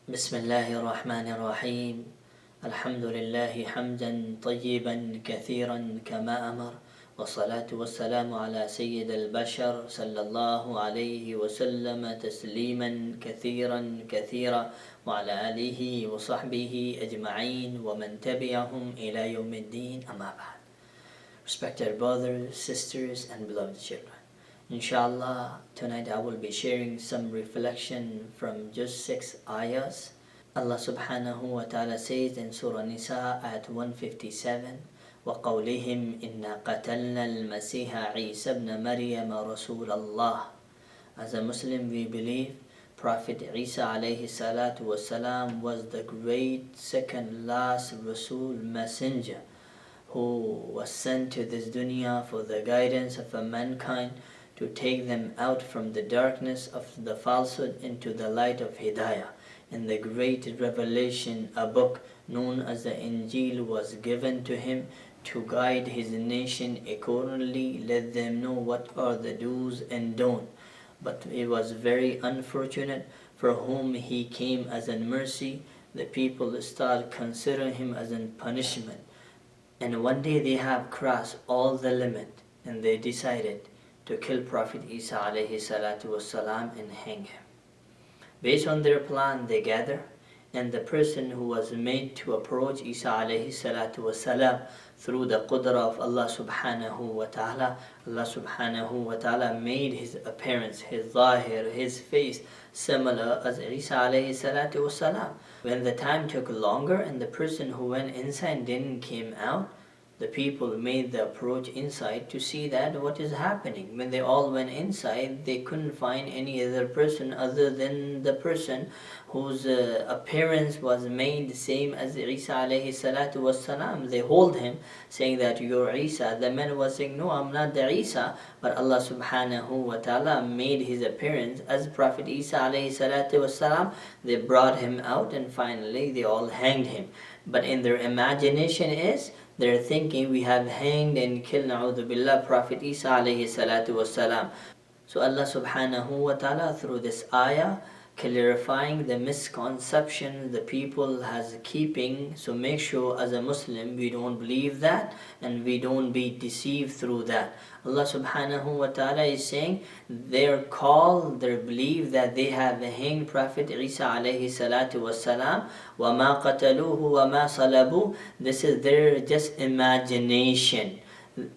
بسم الله الرحمن الرحيم. الحمد لله حمدا طيبا كثيرا كما أمر، والصلاة والسلام على سيد البشر صلى الله عليه وسلم تسليما كثيرا كثيرا، وعلى آله وصحبه أجمعين ومن تبعهم إلى يوم الدين. أما بعد. Respected brothers, sisters and beloved children, inshallah, tonight I will be sharing some reflection from just 6 ayahs. Allah subhanahu wa ta'ala says in Surah Nisa at 157, وَقَوْلِهِمْ إِنَّا قَتَلْنَا الْمَسِيحَ عِيسَى بْنَ مَرْيَمَ رَسُولَ اللَّهِ. As a Muslim, we believe Prophet Isa alayhi salatu wasalam was the great second last Rasul messenger who was sent to this dunya for the guidance of mankind, to take them out from the darkness of the falsehood into the light of Hidayah. In the great revelation, a book known as the Injil was given to him to guide his nation accordingly, let them know what are the do's and don'ts. But it was very unfortunate for whom he came as a mercy. The people started considering him as a punishment. And one day they have crossed all the limit and they decided to kill Prophet Isa alayhi salatu wasalam and hang him. Based on their plan, they gather, and the person who was made to approach Isa alayhi salatu wasalam through the qudra of Allah subhanahu wa ta'ala, Allah subhanahu wa ta'ala made his appearance, his zahir, his face similar as Isa alayhi salatu wasalam. When the time took longer and the person who went inside didn't came out, the people made the approach inside to see that what is happening. When they all went inside, they couldn't find any other person other than the person whose appearance was made the same as Isa alayhi salatu wassalam. They hold him saying that you're Isa. The man was saying, no, I'm not the Isa, but Allah subhanahu wa ta'ala made his appearance as Prophet Isa alayhi salatu wassalam. They brought him out and finally they all hanged him. But in their imagination is, they're thinking we have hanged and killed, na'udhu billah, Prophet Isa alayhi salatu wassalam. So Allah subhanahu wa ta'ala through this ayah clarifying the misconception the people has keeping. So make sure as a Muslim we don't believe that and we don't be deceived through that. Allah subhanahu wa ta'ala is saying their call, their belief that they have hanged Prophet Isa alayhi salatu wassalam, وَمَا قَتَلُوهُ وَمَا صَلَبُوهُ. This is their just imagination.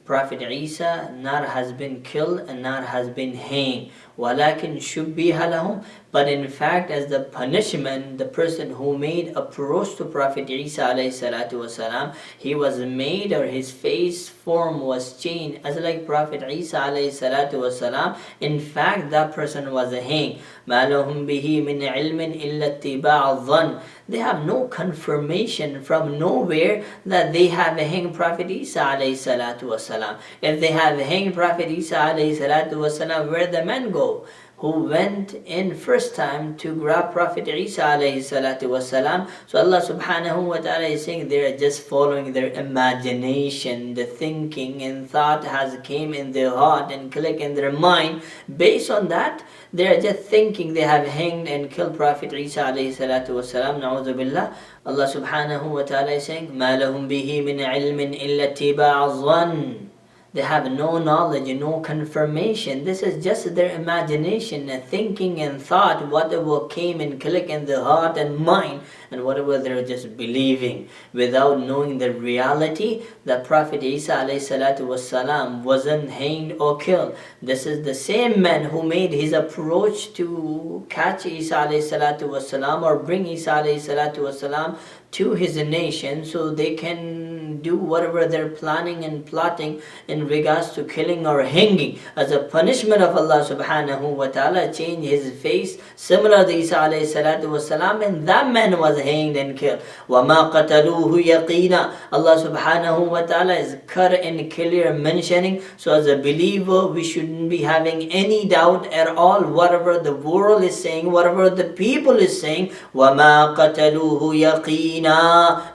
Prophet Isa not has been killed and not has been hanged. وَلَكِنْ شُبِّهَ لَهُمْ. But in fact, as the punishment, the person who made approach to Prophet Isa alayhi salatu wasalam, he was made, or his face form was changed as like Prophet Isa alayhi salatu wasalam. In fact, that person was hanged. مَا لَهُمْ بِهِ مِنْ عِلْمٍ إِلَّا اتِّبَاعَ الظَّنِّ. They have no confirmation from nowhere that they have hanged Prophet Isa alayhi salatu wasalam. If they have hanged Prophet Isa alayhi salatu wasalam, where the men go? Who went in first time to grab Prophet Isa alayhi salatu wasalam. So Allah subhanahu wa ta'ala is saying they are just following their imagination, the thinking and thought has came in their heart and click in their mind. Based on that, they are just thinking they have hanged and killed Prophet Isa alayhi salatu wasalam. Na'udhu billah. Allah subhanahu wa ta'ala is saying, مَا لَهُمْ بِهِ مِنْ عِلْمٍ إِلَّا اتِّبَاعَ الظَّنِّ. They have no knowledge, no confirmation. This is just their imagination, thinking and thought, whatever came and click in the heart and mind, and whatever they're just believing, without knowing the reality that Prophet Isa alayhi salatu wassalam wasn't hanged or killed. This is the same man who made his approach to catch Isa alayhi salatu wassalam or bring Isa alayhi salatu wassalam to his nation so they can do whatever they're planning and plotting in regards to killing or hanging. As a punishment of Allah subhanahu wa ta'ala, change his face similar to Isa alayhi salatu wasalam, and that man was hanged and killed. وَمَا قَتَلُوهُ يَقِينًا. Allah subhanahu wa ta'ala is clear and clear mentioning. So as a believer, we shouldn't be having any doubt at all. Whatever the world is saying, whatever the people is saying, وَمَا قَتَلُوهُ يَقِينًا.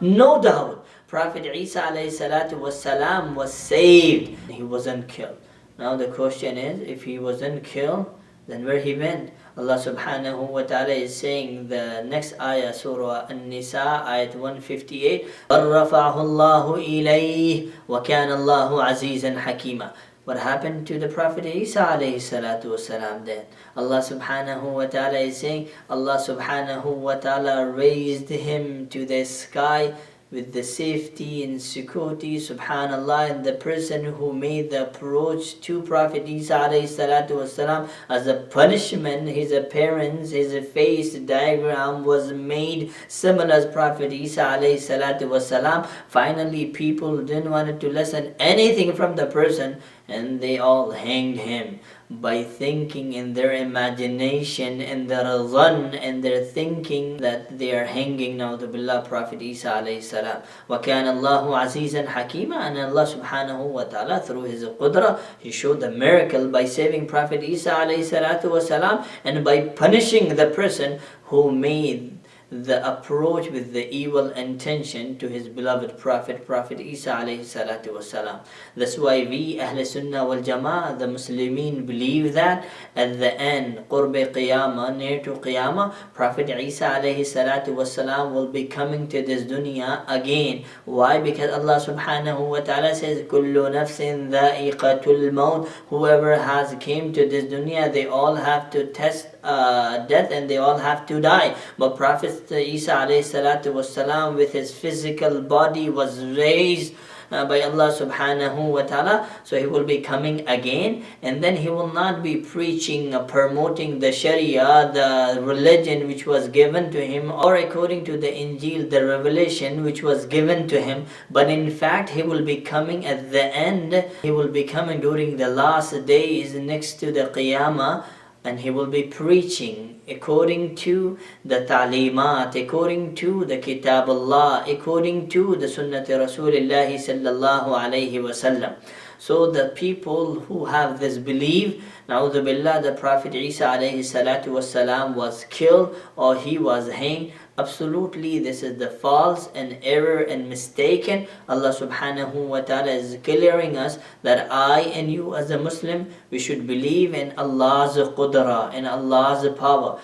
No doubt. Prophet Isa alayhi salatu wasalam was saved. He wasn't killed. Now the question is, if he wasn't killed, then where he went? Allah subhanahu wa ta'ala is saying the next ayah, Surah An-Nisa, ayat 158, وَرَّفَعَهُ اللَّهُ إِلَيْهِ وَكَانَ اللَّهُ عَزِيزًا حَكِيمًا. What happened to the Prophet Isa alayhi salatu wasalam then? Allah subhanahu wa ta'ala is saying, Allah subhanahu wa ta'ala raised him to the sky with the safety and security, subhanallah, and the person who made the approach to Prophet Isa alayhi salatu wasalam as a punishment, his appearance, his face diagram was made similar as Prophet Isa alayhi salatu wasalam. Finally, people didn't want to listen anything from the person, and they all hanged him by thinking in their imagination and their dhann and their thinking that they are hanging na'udhu Prophet Isa alayhi salam. وَكَانَ اللَّهُ عَزِيزًا حَكِيمًا. And Allah subhanahu wa ta'ala, through his qudra, he showed the miracle by saving Prophet Isa alayhi salatu wasalam, and by punishing the person who made the approach with the evil intention to his beloved Prophet Isa alayhi salatu wasalam. That's why we Ahl Sunnah wal Jama'ah, the Muslimin, believe that at the end, Qurb Qiyamah, near to Qiyamah, Prophet Isa alayhi salatu wasalam will be coming to this dunya again. Why? Because Allah subhanahu wa ta'ala says, Kullu nafsin dha'iqatul maut. Whoever has came to this dunya, they all have to test death and they all have to die. But Prophet Isa alayhi salatu wasalam, with his physical body, was raised by Allah subhanahu wa ta'ala. So he will be coming again, and then he will not be preaching, promoting the Sharia, the religion which was given to him, or according to the Injil, the revelation which was given to him. But in fact, he will be coming at the end. He will be coming during the last days next to the Qiyamah, and he will be preaching according to the ta'limat, according to the Kitab Allah, according to the Sunnat Rasulullah sallallahu alayhi wasallam. So the people who have this belief, na'udhu billah, the Prophet Isa alayhi salatu wasalam was killed or he was hanged, absolutely this is the false and error and mistaken. Allah subhanahu wa ta'ala is clearing us that I and you as a Muslim, we should believe in Allah's qudra, in Allah's power.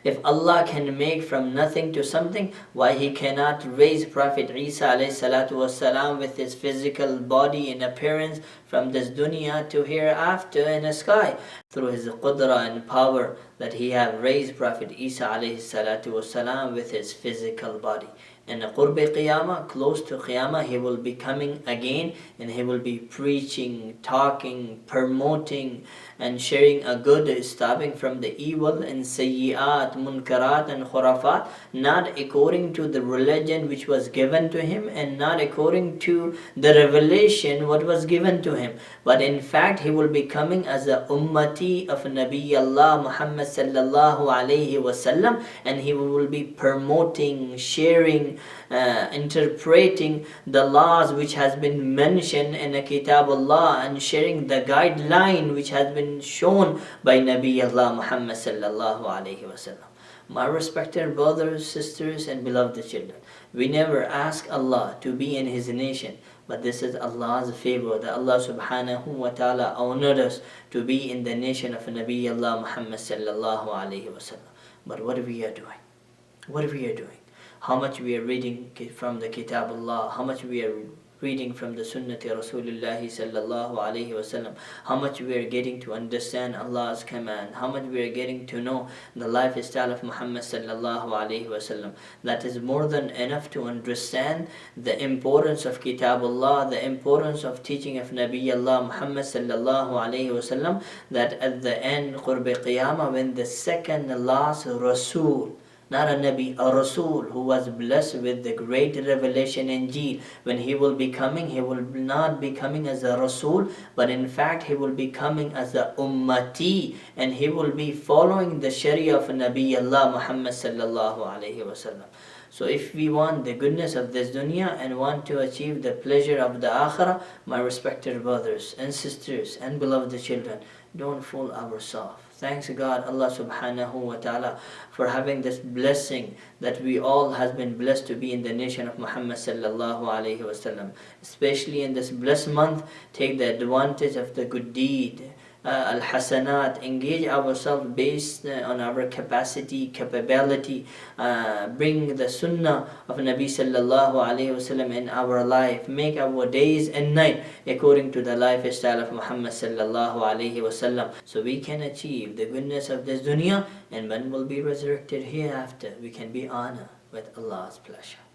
If Allah can make from nothing to something, why He cannot raise Prophet Isa alayhi salatu wasalam with his physical body and appearance from this dunya to hereafter in the sky? Through His qudra and power that He have raised Prophet Isa alayhi salatu wasalam with his physical body. In the Qurb Qiyamah, close to Qiyamah, He will be coming again, and He will be preaching, talking, promoting, and sharing a good, stopping from the evil and sayyi'at, munkarat and khurafat, not according to the religion which was given to him, and not according to the revelation what was given to him. But in fact, he will be coming as a ummati of Nabi Allah Muhammad sallallahu alayhi wasallam, and he will be promoting, sharing, interpreting the laws which has been mentioned in the Kitab Allah, and sharing the guideline which has been shown by Nabi Allah Muhammad sallallahu alayhi wasallam. My respected brothers, sisters, and beloved children, we never ask Allah to be in His nation, but this is Allah's favor that Allah subhanahu wa ta'ala honored us to be in the nation of Nabi Allah Muhammad sallallahu alayhi wasallam. But what we are doing? What we are doing? How much we are reading from the Kitab Allah, how much we are reading from the Sunnati Rasulullah sallallahu alayhi wasallam, how much we are getting to understand Allah's command, how much we are getting to know the lifestyle of Muhammad sallallahu alayhi wasallam. That is more than enough to understand the importance of Kitab Allah, the importance of teaching of Nabi Allah Muhammad sallallahu alayhi wasallam, that at the end, Qurb Qiyamah, when the second last Rasul, not a Nabi, a Rasul who was blessed with the great revelation Injil, when he will be coming, he will not be coming as a Rasul, but in fact he will be coming as a Ummati, and he will be following the Sharia of Nabi Allah Muhammad sallallahu alayhi wasallam. So if we want the goodness of this dunya and want to achieve the pleasure of the akhirah, my respected brothers and sisters and beloved children, don't fool ourselves. Thanks God, Allah subhanahu wa ta'ala, for having this blessing that we all has been blessed to be in the nation of Muhammad sallallahu alayhi wasallam. Especially in this blessed month, take the advantage of the good deed, al-hasanat, engage ourselves based on our capability, bring the sunnah of Nabi sallallahu alayhi wasallam in our life, make our days and night according to the lifestyle of Muhammad sallallahu alayhi wasallam, so we can achieve the goodness of this dunya, and when we'll be resurrected hereafter, we can be honored with Allah's pleasure.